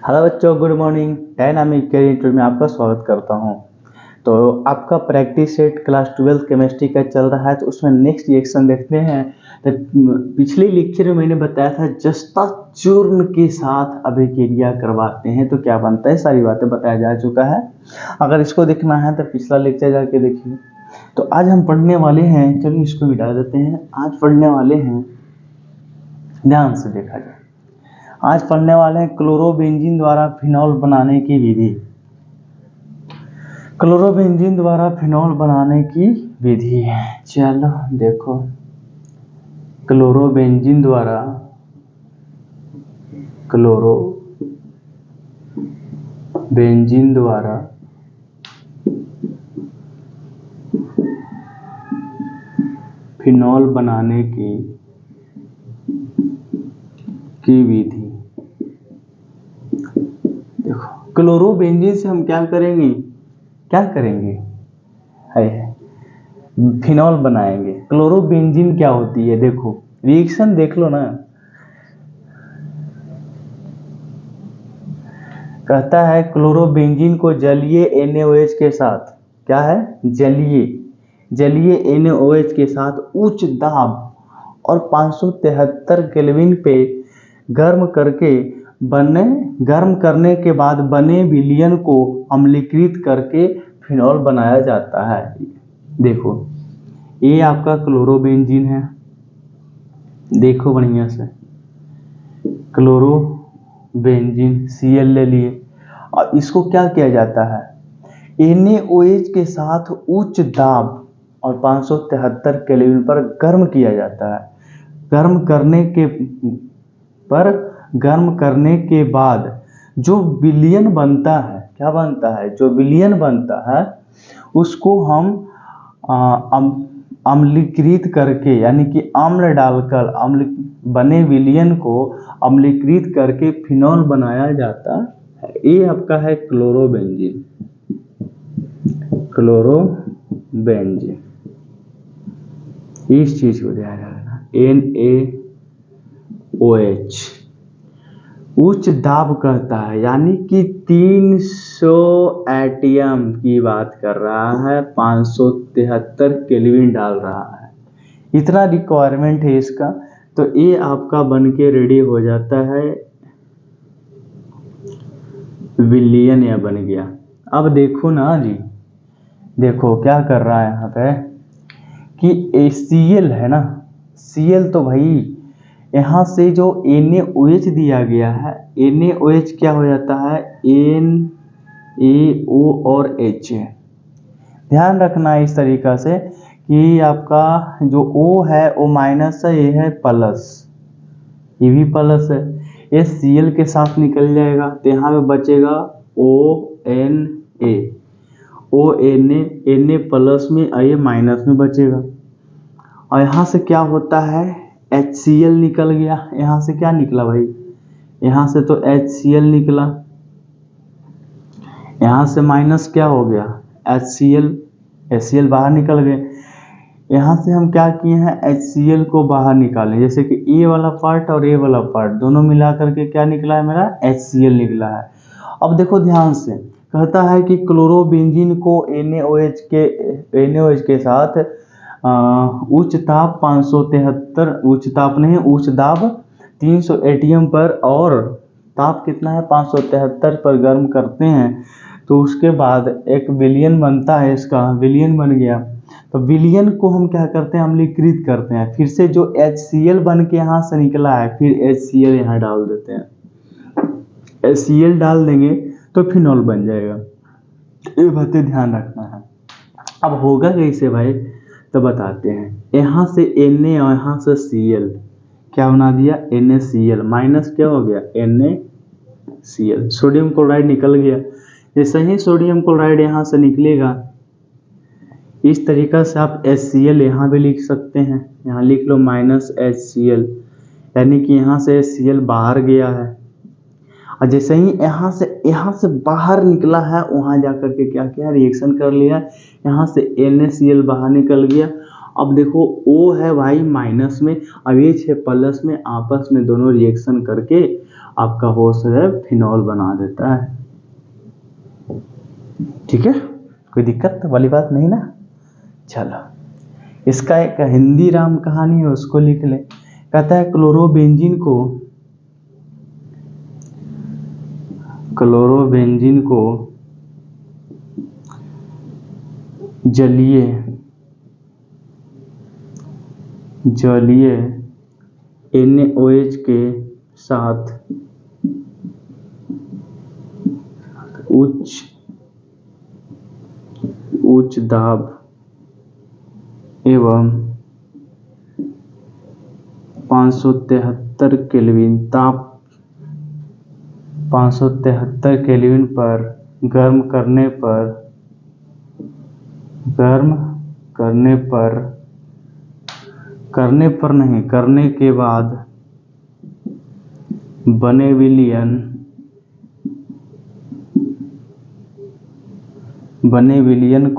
Hello बच्चों, good morning. Dynamic career में आपका स्वागत करता हूं। तो आपका प्रैक्टिस सेट क्लास 12 केमिस्ट्री का चल रहा है, तो उसमें नेक्स्ट रिएक्शन देखते हैं। तो पिछले लेक्चर में मैंने बताया था जस्ता चूर्ण के साथ अभिक्रिया करवाते हैं तो क्या बनता है, सारी बातें बताया जा चुका है। अगर इसको देखना है तो पिछला लेक्चर जाके देखिए। तो आज हम पढ़ने वाले हैं, चलिए इसको मिटा देते हैं। आज पढ़ने वाले हैं, ध्यान से देखा जाए, आज पढ़ने वाले हैं क्लोरोबेंजीन द्वारा फिनॉल बनाने की विधि। क्लोरोबेंजीन द्वारा फिनॉल बनाने की विधि है। चलो देखो, क्लोरोबेंजीन द्वारा फिनॉल बनाने की विधि। देखो, क्लोरोबेंजीन से हम क्या करेंगे है फिनॉल बनाएंगे। क्लोरोबेंजीन क्या होती है, देखो रिएक्शन देख लो ना। कहता है क्लोरोबेंजीन को जलीय NaOH के साथ, क्या है, जलीय NaOH के साथ उच्च दाब और 573 केल्विन पे गर्म करने के बाद बने विलयन को अम्लीकृत करके फिनॉल बनाया जाता है। देखो ये आपका क्लोरोबेंजीन है, देखो बढ़िया से, क्लोरोबेंजीन Cl ले लिए और इसको क्या किया जाता है, NaOH के साथ उच्च दाब और 573 केल्विन पर गर्म किया जाता है। गर्म करने के बाद जो विलयन बनता है, क्या बनता है, जो विलयन बनता है उसको हम अम्लीकृत करके, यानी कि अम्ल डालकर बने विलयन को अम्लीकृत करके फिनॉल बनाया जाता है। ये आपका है क्लोरोबेंजीन। इस चीज को ध्यान रखना, NaOH उच्च दाब कहता है, यानी कि 300 एटीएम की बात कर रहा है, 573 केल्विन डाल रहा है, इतना रिक्वायरमेंट है इसका। तो ये आपका बनके रेडी हो जाता है, विलयन या बन गया। अब देखो ना जी, देखो क्या कर रहा है यहाँ पे कि Cl है ना, Cl तो भाई यहाँ से जो NaOH दिया गया है, NaOH क्या हो जाता है, NaO और H। ध्यान रखना है इस तरीका से कि आपका जो O है वो माइनस है, ये है प्लस, ये भी प्लस है, ये Cl के साथ निकल जाएगा तो यहाँ पे बचेगा Na प्लस में, ये माइनस में बचेगा। और यहाँ से क्या होता है, HCl निकल गया। यहाँ से क्या निकला भाई, यहाँ से तो HCl निकला, यहाँ से माइनस क्या हो गया, HCl बाहर निकल गए। यहाँ से हम क्या किए हैं, HCl को बाहर निकालें, जैसे कि ये वाला पार्ट और ये वाला पार्ट दोनों मिला करके क्या निकला है, मेरा HCl निकला है। अब देखो ध्यान से, कहता है कि क्लोरोबेंजीन को NaOH के साथ उच्च ताप 573, उच्च दाब 300 एटीएम पर और ताप कितना है, 573 पर गर्म करते हैं। तो उसके बाद एक विलयन बनता है, इसका विलयन बन गया। तो विलयन को हम क्या करते हैं, अम्लीकृत करते हैं। फिर से जो HCl बन के यहाँ से निकला है, फिर HCl यहाँ डाल देते हैं, HCl डाल देंगे तो फिनॉल बन जाएगा। ये बातें ध्यान रखना है। अब होगा कैसे भाई, तो बताते हैं। यहाँ से Na और यहाँ से Cl क्या बना दिया, NaCl माइनस क्या हो गया, NaCl, सोडियम क्लोराइड निकल गया। जैसे ही सोडियम क्लोराइड यहाँ से निकलेगा, इस तरीका से आप HCl यहाँ भी लिख सकते हैं, यहाँ लिख लो माइनस HCl, यानी कि यहाँ से HCl बाहर गया है। और जैसे ही यहाँ से बाहर निकला है, वहाँ जाकर के क्या किया, रिएक्शन कर लिया, यहाँ से NaCl बाहर निकल गया। अब देखो O है भाई माइनस में, अब H है प्लस में, आपस में दोनों रिएक्शन करके आपका वो है फिनॉल बना देता है। ठीक है, कोई दिक्कत वाली बात नहीं ना। चलो, इसका एक हिंदी राम कहानी है, उसको लिख ले। कहता है क्लोरोबेंजीन को जलीय NaOH के साथ उच्च दाब एवं 573 केल्विन ताप 573 केल्विन पर गर्म करने के बाद बने विलयन को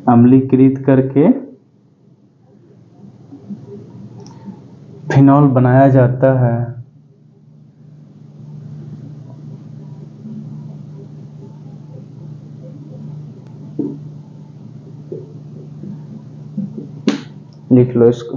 अम्लीकृत करके फिनॉल बनाया जाता है। लिख लो इसको।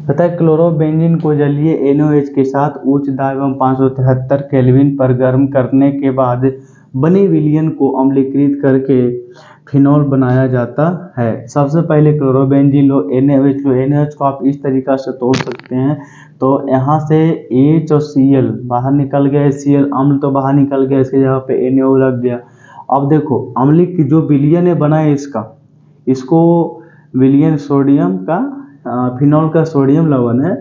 पता है क्लोरोबेंजीन को जलीय NaOH के साथ उच्च दाब एवं 573 केल्विन पर गर्म करने के बाद बने विलयन को अम्लीकृत करके फिनॉल बनाया जाता है। सबसे पहले क्लोरोबेंजीन लो, NaOH लो। NaOH को आप इस तरीका से तोड़ सकते हैं, तो यहाँ से H और Cl बाहर निकल गया, Cl अम्ल तो बाहर निकल गया, इसके जगह पे NaO लग गया। अब देखो अम्लिक जो विलयन है बना है इसको विलयन सोडियम का फिनॉल का सोडियम लवण है,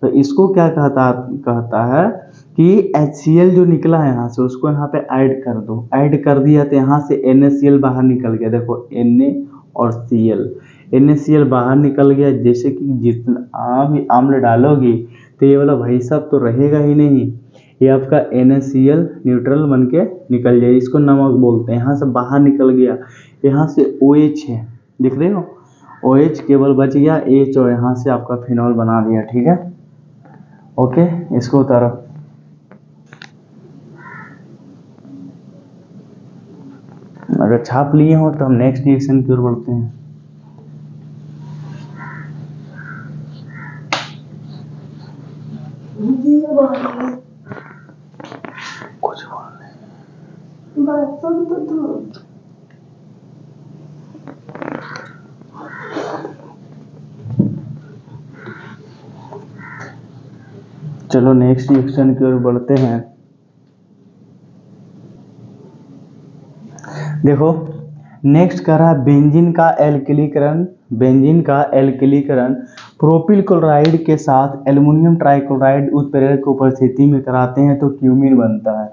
तो इसको क्या कहता है कि HCl जो निकला है यहाँ से उसको यहाँ पे ऐड कर दो। ऐड कर दिया तो यहाँ से NaCl बाहर निकल गया। देखो Na और Cl, NaCl बाहर निकल गया। जैसे कि जितना भी अम्ल डालोगी तो ये वाला भाई साहब तो रहेगा ही नहीं, ये आपका NaCl न्यूट्रल बन के निकल जाए, इसको नमक बोलते हैं। यहाँ से बाहर निकल गया, यहाँ से OH है, दिख रहे हो, OH केवल बच गया, H और यहाँ से आपका फिनॉल बना दिया। ठीक है, ओके, इसको उतारो। अगर छाप लिए हो तो हम नेक्स्ट रिएक्शन की ओर बढ़ते हैं। कुछ चलो नेक्स्ट रिएक्शन की ओर बढ़ते हैं। देखो नेक्स्ट कर रहा है बेंजीन का एल्किलीकरण प्रोपिल क्लोराइड के साथ एल्युमिनियम ट्राइक्लोराइड उत्प्रेरक की उपस्थिति में कराते हैं तो क्यूमीन बनता है।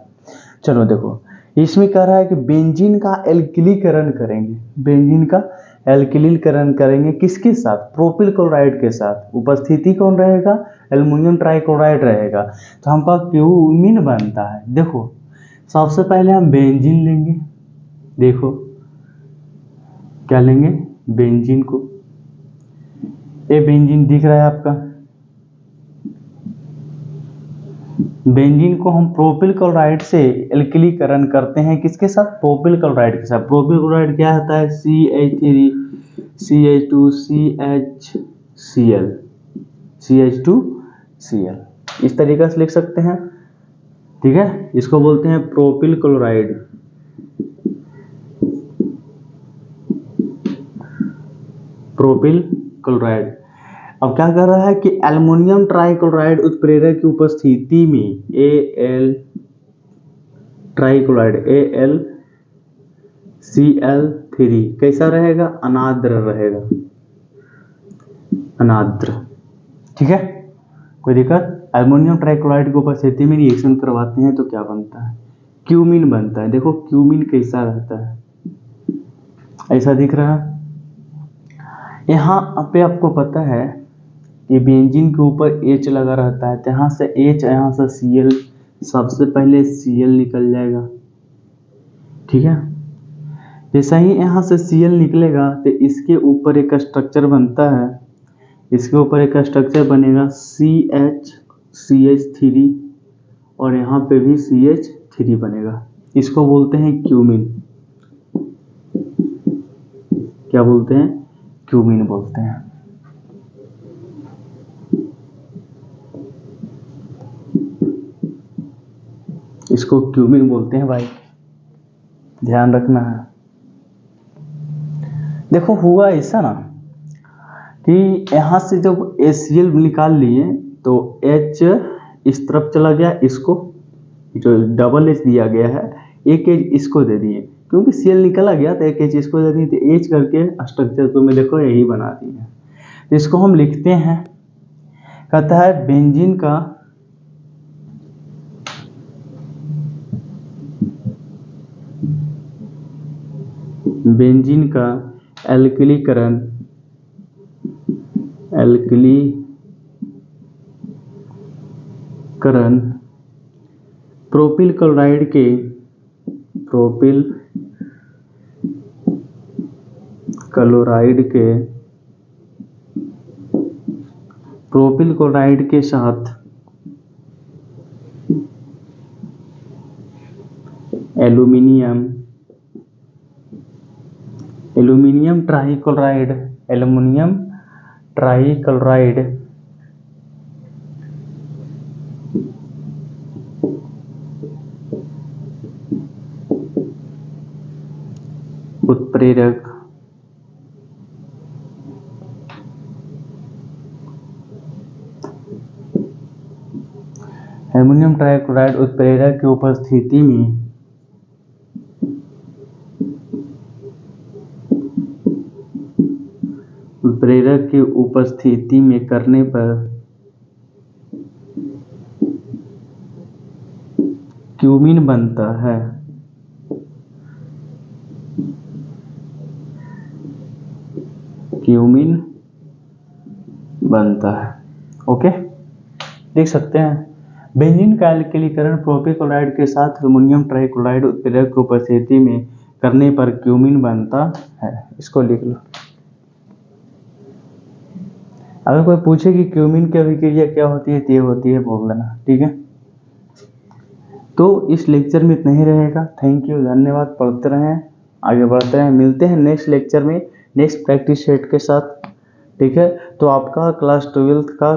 चलो देखो इसमें कह रहा है कि बेंजीन का एल्किलीकरण करेंगे किसके साथ? प्रोपिल क्लोराइड के साथ। उपस्थिति कौन रहेगा? एल्युमिनियम ट्राइक्लोराइड रहेगा, तो हमका क्यूमीन बनता है। देखो सबसे पहले हम बेंजीन लेंगे, देखो क्या लेंगे, बेंजीन को। ये बेंजीन दिख रहा है आपका, बेंजीन को हम प्रोपिल क्लोराइड से एल्किलीकरण करते हैं किसके साथ? प्रोपिल क्लोराइड के साथ। प्रोपिल क्लोराइड क्या होता है? CH3 CH2Cl इस तरीके से लिख सकते हैं। ठीक है, इसको बोलते हैं प्रोपिल क्लोराइड। Propyl chloride. अब क्या कर रहा है कि एल्युमिनियम ट्राइक्लोराइड उत्प्रेरक की उपस्थिति में Al ट्राइक्लोराइड AlCl3 कैसा रहेगा? अनाद्र रहेगा, अनाद्र। ठीक है, कोई दिक्कत? एल्युमिनियम ट्राइक्लोराइड की उपस्थिति में रिएक्शन करवाते हैं तो क्या बनता है? क्यूमीन बनता है। देखो क्यूमीन कैसा रहता है, ऐसा दिख रहा है। यहाँ पे आपको पता है कि बेंजीन के ऊपर H लगा रहता है, तो यहाँ से H, यहाँ से सबसे पहले Cl निकल जाएगा, ठीक है। जैसा ही यहाँ से Cl निकलेगा तो इसके ऊपर एक स्ट्रक्चर बनता है, इसके ऊपर एक स्ट्रक्चर बनेगा CH3 और यहाँ पे भी CH3 बनेगा। इसको बोलते हैं क्यूमीन। क्या बोलते हैं? क्यूमीन बोलते हैं। इसको क्यूमीन बोलते हैं भाई, ध्यान रखना है। देखो हुआ ऐसा ना कि यहाँ से जब HCl निकाल लिए तो H इस तरफ चला गया, इसको जो डबल H दिया गया है एक H इसको दे दिए, क्योंकि Cl निकला गया तो एक H इसको दे दिए, तो H करके स्ट्रक्चर को मैं देखो यही बना दिया। तो इसको हम लिखते हैं, कहता है बेंजीन का एल्किलीकरण प्रोपिल क्लोराइड के साथ एल्यूमिनियम ट्राइक्लोराइड उत्प्रेरक एल्यूमिनियम ट्राइक्लोराइड उत्प्रेरक की उपस्थिति में करने पर क्यूमीन बनता है। ओके, देख सकते हैं बेंजीन का एल्किलीकरण प्रोपिल क्लोराइड के साथ एल्युमिनियम ट्राइक्लोराइड उत्प्रेरक की उपस्थिति में करने पर क्यूमीन बनता है। इसको लिख लो। अगर कोई पूछे कि क्यूमीन की अभिक्रिया क्या होती है तो ये होती है, बोल देना, ठीक है। तो इस लेक्चर में इतना ही रहेगा। थैंक यू, धन्यवाद। पढ़ते रहें, आगे बढ़ते रहें। मिलते हैं नेक्स्ट लेक्चर में नेक्स्ट प्रैक्टिस सेट के साथ, ठीक है। तो आपका क्लास 12th का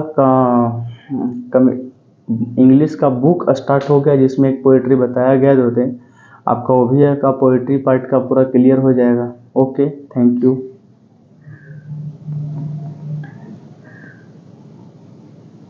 इंग्लिश का बुक स्टार्ट हो गया, जिसमें एक पोएट्री बताया गया 2 दिन। आपका वो भी का पोएट्री पार्ट का पूरा क्लियर हो जाएगा। Okay, thank you.